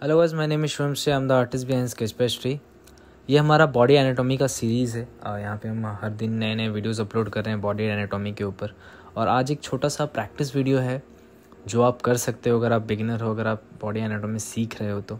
Hello guys, my name is Shivam say, I am the artist behind sketch pastry. ये हमारा body anatomy का series है। यहाँ पे हम हर दिन नए नए वीडियोस अपलोड कर रहे हैं बॉडी एनाटॉमी के ऊपर। और आज एक छोटा सा प्रैक्टिस वीडियो है जो आप कर सकते हो अगर आप बिगिनर हो, अगर आप बॉडी एनाटॉमी सीख रहे हो तो।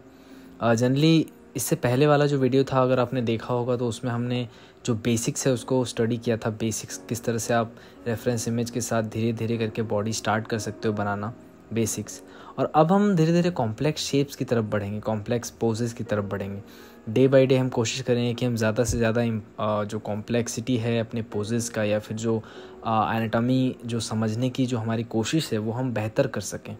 जनरली इससे पहले वाला जो वीडियो था, अगर आपने देखा होगा तो उसमें हमने जो बेसिक्स है उसको स्टडी किया था। बेसिक्स किस तरह से आप रेफरेंस इमेज के साथ धीरे धीरे करके बॉडी स्टार्ट कर सकते हो बनाना, बेसिक्स। और अब हम धीरे धीरे कॉम्प्लेक्स शेप्स की तरफ बढ़ेंगे, कॉम्प्लेक्स पोजेस की तरफ बढ़ेंगे। डे बाय डे हम कोशिश करेंगे कि हम ज़्यादा से ज़्यादा जो कॉम्प्लेक्सिटी है अपने पोजेस का, या फिर जो एनाटॉमी जो समझने की जो हमारी कोशिश है वो हम बेहतर कर सकें।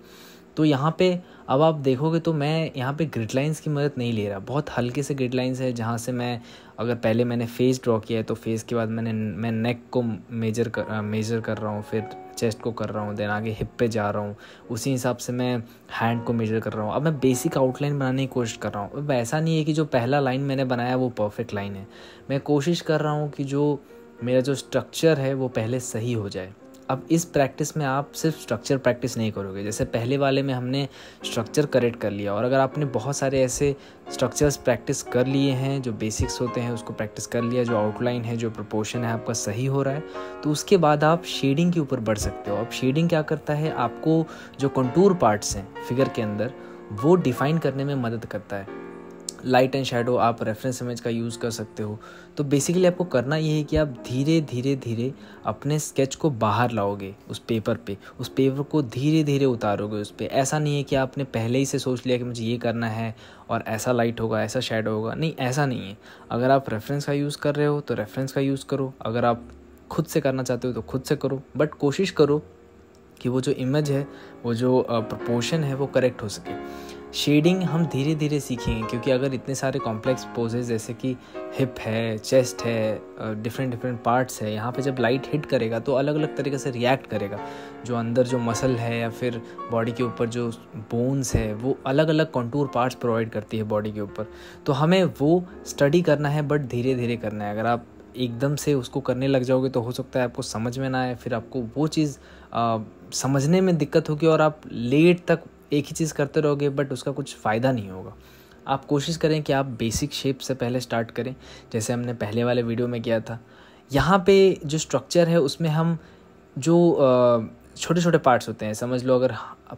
तो यहाँ पे अब आप देखोगे तो मैं यहाँ पे ग्रिड लाइंस की मदद नहीं ले रहा। बहुत हल्के से ग्रिड लाइंस है, जहाँ से मैं अगर पहले मैंने फेस ड्रॉ किया है तो फेस के बाद मैं नेक को मेजर कर रहा हूँ, फिर चेस्ट को कर रहा हूँ, देन आगे हिप पे जा रहा हूँ, उसी हिसाब से मैं हैंड को मेजर कर रहा हूँ। अब मैं बेसिक आउटलाइन बनाने की कोशिश कर रहा हूँ। अब ऐसा नहीं है कि जो पहला लाइन मैंने बनाया वो परफेक्ट लाइन है। मैं कोशिश कर रहा हूँ कि जो मेरा जो स्ट्रक्चर है वो पहले सही हो जाए। अब इस प्रैक्टिस में आप सिर्फ स्ट्रक्चर प्रैक्टिस नहीं करोगे। जैसे पहले वाले में हमने स्ट्रक्चर करेक्ट कर लिया, और अगर आपने बहुत सारे ऐसे स्ट्रक्चर्स प्रैक्टिस कर लिए हैं, जो बेसिक्स होते हैं उसको प्रैक्टिस कर लिया, जो आउटलाइन है, जो प्रोपोर्शन है आपका सही हो रहा है, तो उसके बाद आप शेडिंग के ऊपर बढ़ सकते हो। अब शेडिंग क्या करता है, आपको जो कंटूर पार्ट्स हैं फिगर के अंदर वो डिफाइन करने में मदद करता है। लाइट एंड शैडो आप रेफरेंस इमेज का यूज़ कर सकते हो। तो बेसिकली आपको करना ये है कि आप धीरे धीरे धीरे अपने स्केच को बाहर लाओगे उस पेपर पे, उस पेपर को धीरे धीरे उतारोगे उस पे। ऐसा नहीं है कि आपने पहले ही से सोच लिया कि मुझे ये करना है और ऐसा लाइट होगा, ऐसा शैडो होगा। नहीं, ऐसा नहीं है। अगर आप रेफरेंस का यूज़ कर रहे हो तो रेफरेंस का यूज़ करो, अगर आप खुद से करना चाहते हो तो खुद से करो, बट कोशिश करो कि वो जो इमेज है, वो जो प्रोपोर्शन है वो करेक्ट हो सके। शेडिंग हम धीरे धीरे सीखेंगे, क्योंकि अगर इतने सारे कॉम्प्लेक्स पोजेज जैसे कि हिप है, चेस्ट है, डिफरेंट पार्ट्स है, यहाँ पे जब लाइट हिट करेगा तो अलग अलग तरीके से रिएक्ट करेगा। जो अंदर जो मसल है या फिर बॉडी के ऊपर जो बोन्स है वो अलग अलग कंटूर पार्ट्स प्रोवाइड करती है बॉडी के ऊपर। तो हमें वो स्टडी करना है, बट धीरे धीरे करना है। अगर आप एकदम से उसको करने लग जाओगे तो हो सकता है आपको समझ में ना आए, फिर आपको वो चीज़ समझने में दिक्कत होगी और आप लेट तक एक ही चीज़ करते रहोगे, बट उसका कुछ फ़ायदा नहीं होगा। आप कोशिश करें कि आप बेसिक शेप से पहले स्टार्ट करें, जैसे हमने पहले वाले वीडियो में किया था। यहाँ पे जो स्ट्रक्चर है उसमें हम जो छोटे छोटे पार्ट्स होते हैं, समझ लो अगर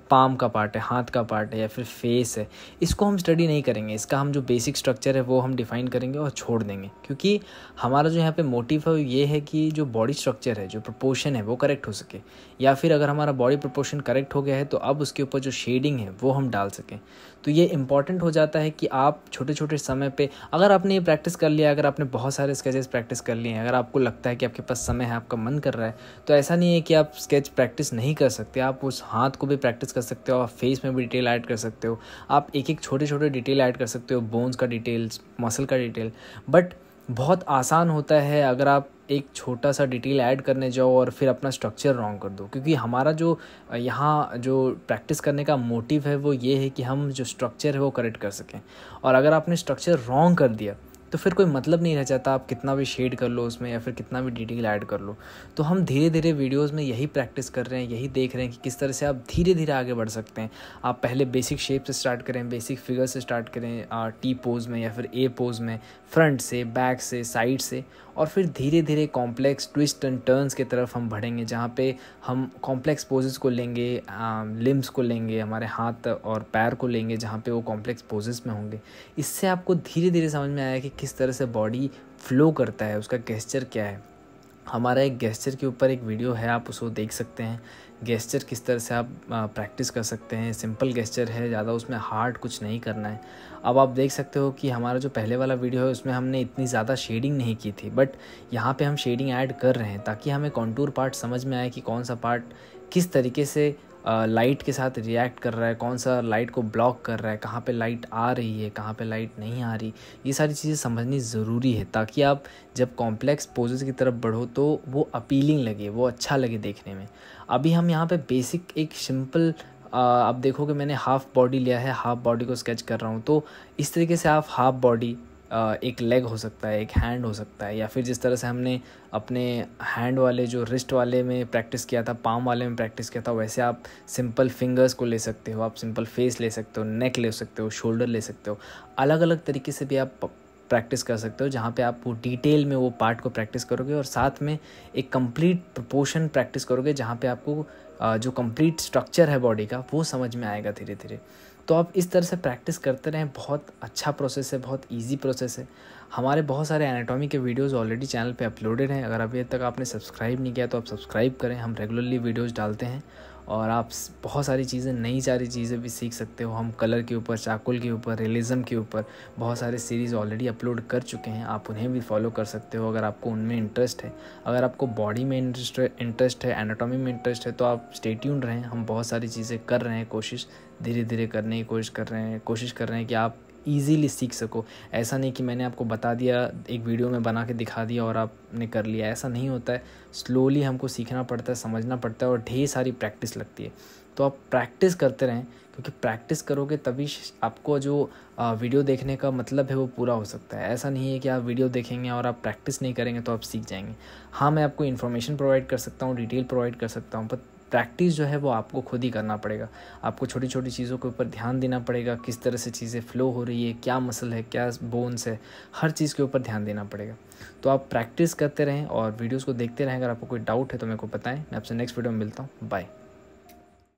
पाम का पार्ट है, हाथ का पार्ट है, या फिर फेस है, इसको हम स्टडी नहीं करेंगे। इसका हम जो बेसिक स्ट्रक्चर है वो हम डिफ़ाइन करेंगे और छोड़ देंगे, क्योंकि हमारा जो यहाँ पे मोटिव है ये है कि जो बॉडी स्ट्रक्चर है, जो प्रोपोर्शन है वो करेक्ट हो सके, या फिर अगर हमारा बॉडी प्रोपोर्शन करेक्ट हो गया है तो अब उसके ऊपर जो शेडिंग है वो हम डाल सकें। तो ये इंपॉर्टेंट हो जाता है कि आप छोटे छोटे समय पे, अगर आपने ये प्रैक्टिस कर लिया, अगर आपने बहुत सारे स्केचेस प्रैक्टिस कर लिए हैं, अगर आपको लगता है कि आपके पास समय है, आपका मन कर रहा है, तो ऐसा नहीं है कि आप स्केच प्रैक्टिस नहीं कर सकते। आप उस हाथ को भी प्रैक्टिस कर सकते हो, आप फेस में भी डिटेल ऐड कर सकते हो, आप एक एक छोटे छोटे डिटेल ऐड कर सकते हो, बोन्स का डिटेल्स, मसल का डिटेल। बट बहुत आसान होता है अगर आप एक छोटा सा डिटेल ऐड करने जाओ और फिर अपना स्ट्रक्चर रॉन्ग कर दो, क्योंकि हमारा जो यहाँ जो प्रैक्टिस करने का मोटिव है वो ये है कि हम जो स्ट्रक्चर है वो करेक्ट कर सकें। और अगर आपने स्ट्रक्चर रॉन्ग कर दिया तो फिर कोई मतलब नहीं रह जाता, आप कितना भी शेड कर लो उसमें या फिर कितना भी डिटेल ऐड कर लो। तो हम धीरे धीरे वीडियोस में यही प्रैक्टिस कर रहे हैं, यही देख रहे हैं कि किस तरह से आप धीरे धीरे आगे बढ़ सकते हैं। आप पहले बेसिक शेप से स्टार्ट करें, बेसिक फिगर से स्टार्ट करें, टी पोज में या फिर ए पोज में, फ्रंट से, बैक से, साइड से, और फिर धीरे धीरे कॉम्प्लेक्स ट्विस्ट एंड टर्न्स की तरफ हम बढ़ेंगे, जहाँ पे हम कॉम्प्लेक्स पोजेस को लेंगे, लिम्स को लेंगे, हमारे हाथ और पैर को लेंगे, जहाँ पे वो कॉम्प्लेक्स पोजेस में होंगे। इससे आपको धीरे धीरे समझ में आया कि किस तरह से बॉडी फ्लो करता है, उसका गेस्चर क्या है। हमारा एक गेस्चर के ऊपर एक वीडियो है, आप उसको देख सकते हैं। गेस्चर किस तरह से आप प्रैक्टिस कर सकते हैं। सिंपल गेस्चर है, ज़्यादा उसमें हार्ड कुछ नहीं करना है। अब आप देख सकते हो कि हमारा जो पहले वाला वीडियो है उसमें हमने इतनी ज़्यादा शेडिंग नहीं की थी, बट यहाँ पे हम शेडिंग ऐड कर रहे हैं ताकि हमें कॉन्टूर पार्ट समझ में आए कि कौन सा पार्ट किस तरीके से लाइट के साथ रिएक्ट कर रहा है, कौन सा लाइट को ब्लॉक कर रहा है, कहाँ पे लाइट आ रही है, कहाँ पे लाइट नहीं आ रही। ये सारी चीज़ें समझनी ज़रूरी है ताकि आप जब कॉम्प्लेक्स पोजेस की तरफ बढ़ो तो वो अपीलिंग लगे, वो अच्छा लगे देखने में। अभी हम यहाँ पे बेसिक एक सिंपल आप देखोगे मैंने हाफ बॉडी लिया है, हाफ बॉडी को स्केच कर रहा हूँ। तो इस तरीके से आप हाफ बॉडी, एक लेग हो सकता है, एक हैंड हो सकता है, या फिर जिस तरह से हमने अपने हैंड वाले जो रिस्ट वाले में प्रैक्टिस किया था, पाम वाले में प्रैक्टिस किया था, वैसे आप सिंपल फिंगर्स को ले सकते हो, आप सिंपल फेस ले सकते हो, नेक ले सकते हो, शोल्डर ले सकते हो। अलग अलग तरीके से भी आप प्रैक्टिस कर सकते हो, जहाँ पे आप वो डिटेल में वो पार्ट को प्रैक्टिस करोगे और साथ में एक कंप्लीट प्रोपोर्शन प्रैक्टिस करोगे, जहाँ पे आपको जो कंप्लीट स्ट्रक्चर है बॉडी का वो समझ में आएगा धीरे धीरे। तो आप इस तरह से प्रैक्टिस करते रहें, बहुत अच्छा प्रोसेस है, बहुत इजी प्रोसेस है। हमारे बहुत सारे एनाटॉमी के वीडियोस ऑलरेडी चैनल पे अपलोडेड हैं। अगर अभी तक आपने सब्सक्राइब नहीं किया तो आप सब्सक्राइब करें, हम रेगुलरली वीडियोस डालते हैं और आप बहुत सारी चीज़ें, नई सारी चीज़ें भी सीख सकते हो। हम कलर के ऊपर, चाकुल के ऊपर, रियलिज्म के ऊपर बहुत सारे सीरीज़ ऑलरेडी अपलोड कर चुके हैं, आप उन्हें भी फॉलो कर सकते हो अगर आपको उनमें इंटरेस्ट है। अगर आपको बॉडी में इंटरेस्ट है, एनाटॉमी में इंटरेस्ट है, तो आप स्टे ट्यून्ड रहें। हम बहुत सारी चीज़ें कर रहे हैं, कोशिश धीरे धीरे करने की कोशिश कर रहे हैं कि आप ईज़िली सीख सको। ऐसा नहीं कि मैंने आपको बता दिया, एक वीडियो में बना के दिखा दिया और आपने कर लिया, ऐसा नहीं होता है। स्लोली हमको सीखना पड़ता है, समझना पड़ता है और ढेर सारी प्रैक्टिस लगती है। तो आप प्रैक्टिस करते रहें, क्योंकि प्रैक्टिस करोगे तभी आपको जो वीडियो देखने का मतलब है वो पूरा हो सकता है। ऐसा नहीं है कि आप वीडियो देखेंगे और आप प्रैक्टिस नहीं करेंगे तो आप सीख जाएंगे। हाँ, मैं आपको इन्फॉर्मेशन प्रोवाइड कर सकता हूँ, डिटेल प्रोवाइड कर सकता हूँ, पर प्रैक्टिस जो है वो आपको खुद ही करना पड़ेगा। आपको छोटी छोटी चीज़ों के ऊपर ध्यान देना पड़ेगा, किस तरह से चीज़ें फ़्लो हो रही है, क्या मसल है, क्या बोन्स है, हर चीज़ के ऊपर ध्यान देना पड़ेगा। तो आप प्रैक्टिस करते रहें और वीडियोस को देखते रहें। अगर आपको कोई डाउट है तो मेरे को बताएं। मैं आपसे नेक्स्ट वीडियो में मिलता हूँ। बाय।